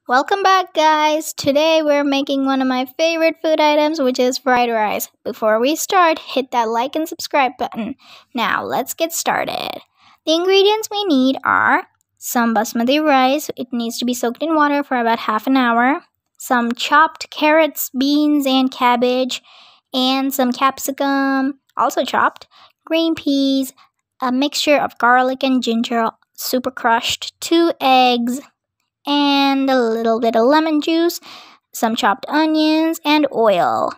Welcome back, guys. Today we're making one of my favorite food items, which is fried rice. Before we start, hit that like and subscribe button. Now, let's get started. The ingredients we need are some basmati rice. It needs to be soaked in water for about half an hour. Some chopped carrots, beans, and cabbage. And some capsicum, also chopped. Green peas. A mixture of garlic and ginger, super crushed. 2 eggs. And a little bit of lemon juice, some chopped onions, and oil.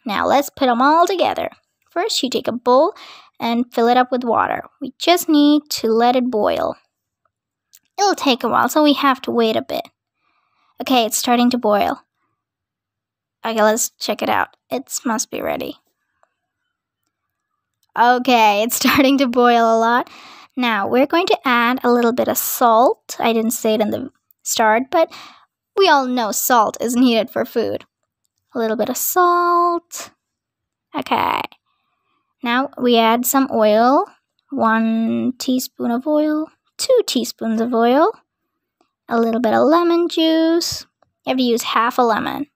Now let's put them all together. First, you take a bowl and fill it up with water. We just need to let it boil. It'll take a while, so we have to wait a bit. Okay, it's starting to boil. Okay, let's check it out. It must be ready. Okay, it's starting to boil a lot. Now, we're going to add a little bit of salt. I didn't say it in the start, but we all know salt is needed for food. A little bit of salt. Okay. Now we add some oil. 1 teaspoon of oil. 2 teaspoons of oil. A little bit of lemon juice. You have to use half a lemon.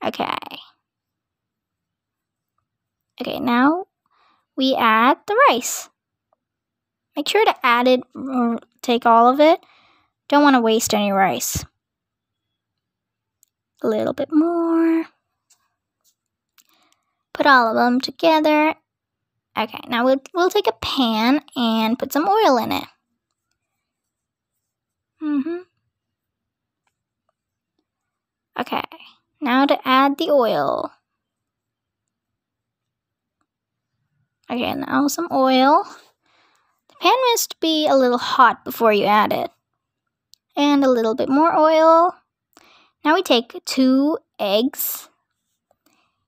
Okay. Okay, now we add the rice. Make sure to add it, take all of it. Don't want to waste any rice. A little bit more. Put all of them together. Okay, now we'll take a pan and put some oil in it. Okay, now to add the oil. Okay, now some oil. The pan must be a little hot before you add it. And a little bit more oil. Now we take 2 eggs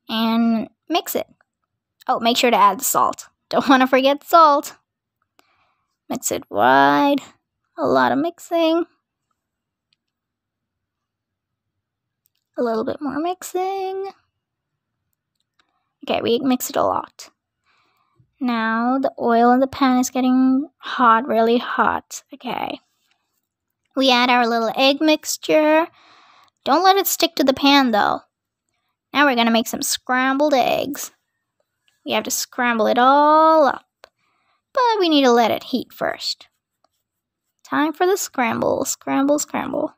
and mix it. Oh, make sure to add the salt. Don't want to forget salt. Mix it wide. A lot of mixing. A little bit more mixing. Okay, we mix it a lot. Now the oil in the pan is getting hot, really hot. Okay. We add our little egg mixture. Don't let it stick to the pan though. Now we're going to make some scrambled eggs. We have to scramble it all up. But we need to let it heat first. Time for the scramble. Scramble, scramble.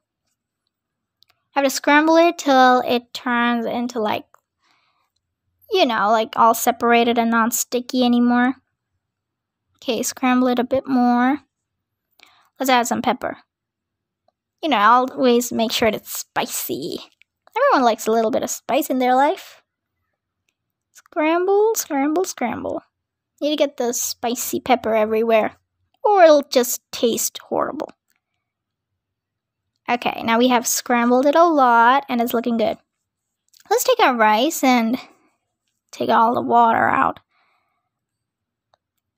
Have to scramble it till it turns into like all separated and not sticky anymore. Okay, scramble it a bit more. Let's add some pepper. Always make sure it's spicy. Everyone likes a little bit of spice in their life. Scramble, scramble, scramble. Need to get the spicy pepper everywhere, or it'll just taste horrible. Okay, now we have scrambled it a lot, and it's looking good. Let's take our rice and take all the water out.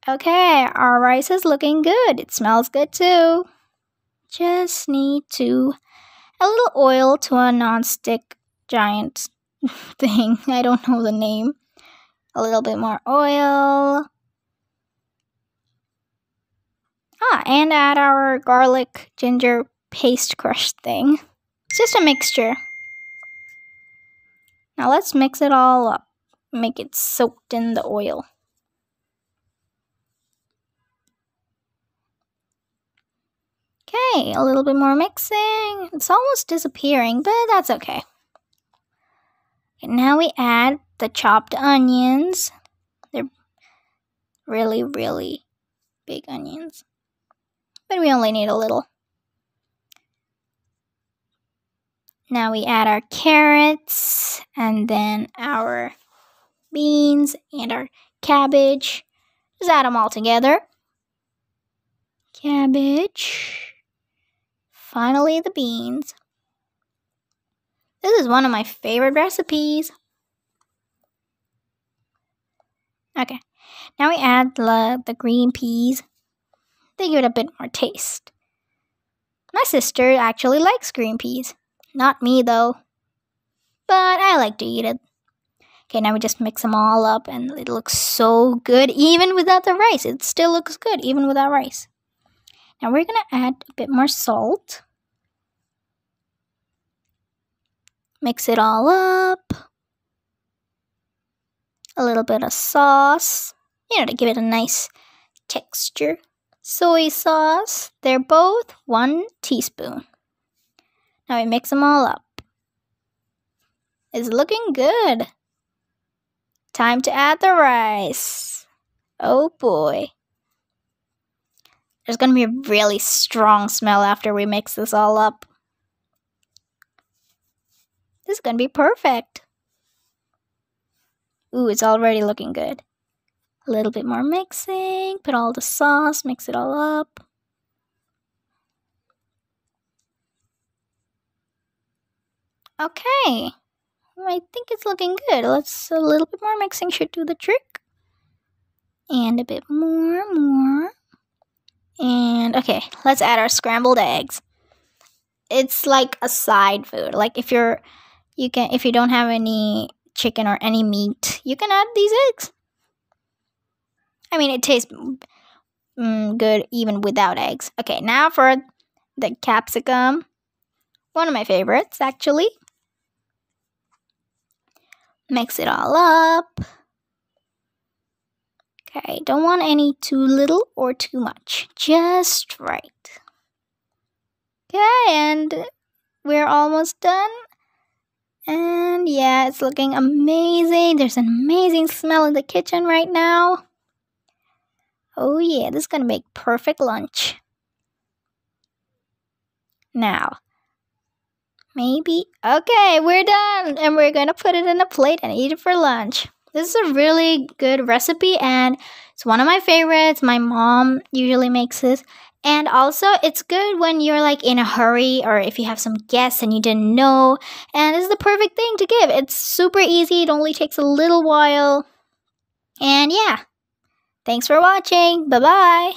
Okay, our rice is looking good. It smells good too. Just need to a little oil to a non-stick giant thing. I don't know the name. A little bit more oil. And add our garlic ginger paste crush thing. It's just a mixture. Now let's mix it all up. Make it soaked in the oil. Okay, a little bit more mixing. It's almost disappearing, but that's okay. Okay, now we add the chopped onions. They're really, really big onions. But we only need a little. Now we add our carrots, and then our beans, and our cabbage. Just add them all together. Cabbage. Finally, the beans. This is one of my favorite recipes. Okay, now we add the green peas. They give it a bit more taste. My sister actually likes green peas. Not me though. But I like to eat it. Okay, now we just mix them all up and it looks so good even without the rice. It still looks good even without rice. Now we're going to add a bit more salt. Mix it all up. A little bit of sauce, to give it a nice texture. Soy sauce, they're both 1 teaspoon. Now we mix them all up. It's looking good. Time to add the rice. Oh boy. There's gonna be a really strong smell after we mix this all up. This is gonna be perfect. Ooh, it's already looking good. A little bit more mixing. Put all the sauce, mix it all up. Okay. I think it's looking good. A little bit more mixing should do the trick. And a bit more. And okay, let's add our scrambled eggs. It's like a side food. Like if you don't have any chicken or any meat, you can add these eggs. I mean, it tastes good even without eggs. Okay, now for the capsicum. One of my favorites, actually. Mix it all up. Okay, don't want any too little or too much. Just right. Okay, and we're almost done. And yeah, it's looking amazing. There's an amazing smell in the kitchen right now. Oh yeah, this is gonna make perfect lunch. Now, okay, we're done. And we're gonna put it in a plate and eat it for lunch. This is a really good recipe and it's one of my favorites. My mom usually makes this. And also, it's good when you're like in a hurry or if you have some guests and you didn't know. And this is the perfect thing to give. It's super easy. It only takes a little while. And yeah, thanks for watching. Bye-bye.